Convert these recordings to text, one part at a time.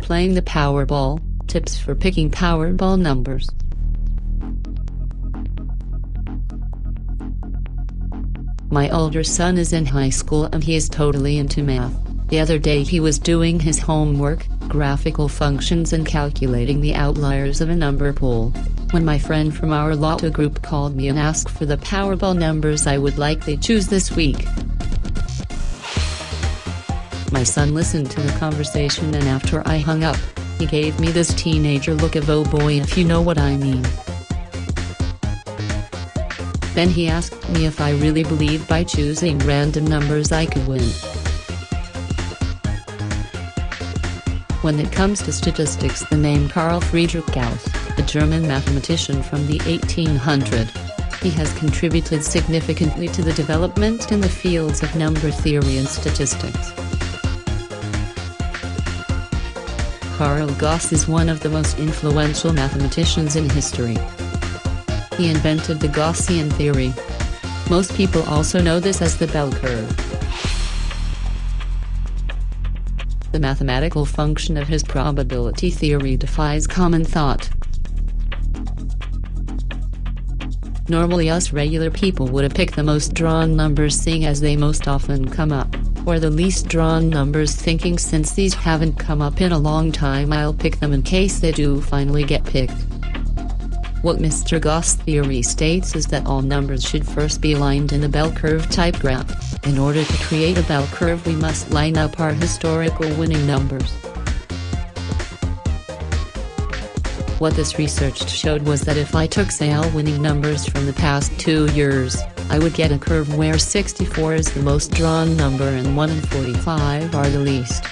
playing the Powerball, tips for picking Powerball numbers. My older son is in high school and he is totally into math. The other day he was doing his homework, graphical functions and calculating the outliers of a number pool, when my friend from our lotto group called me and asked for the Powerball numbers I would likely choose this week. My son listened to the conversation and after I hung up, he gave me this teenager look of "oh boy, if you know what I mean." Then he asked me if I really believed by choosing random numbers I could win. When it comes to statistics, the name Carl Friedrich Gauss, a German mathematician from the 1800s, he has contributed significantly to the development in the fields of number theory and statistics. Carl Gauss is one of the most influential mathematicians in history. He invented the Gaussian theory. Most people also know this as the bell curve. The mathematical function of his probability theory defies common thought. Normally us regular people would have picked the most drawn numbers seeing as they most often come up, or the least drawn numbers thinking since these haven't come up in a long time I'll pick them in case they do finally get picked. What Mr. Gauss' theory states is that all numbers should first be aligned in a bell curve type graph. In order to create a bell curve we must line up our historical winning numbers. What this research showed was that if I took say all winning numbers from the past 2 years, I would get a curve where 64 is the most drawn number and 1 and 45 are the least.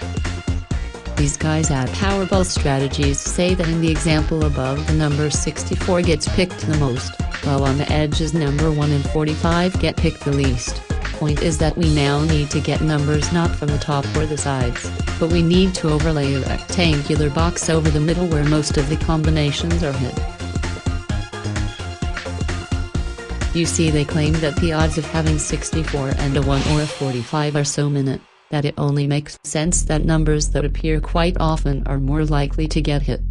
These guys at Powerball Strategies say that in the example above the number 64 gets picked the most, while on the edges number 1 and 45 get picked the least. Point is that we now need to get numbers not from the top or the sides, but we need to overlay a rectangular box over the middle where most of the combinations are hit. You see, they claim that the odds of having 64 and a 1 or a 45 are so minute, that it only makes sense that numbers that appear quite often are more likely to get hit.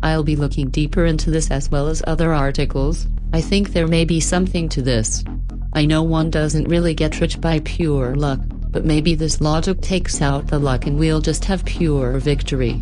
I'll be looking deeper into this as well as other articles. I think there may be something to this. I know one doesn't really get rich by pure luck, but maybe this logic takes out the luck and we'll just have pure victory.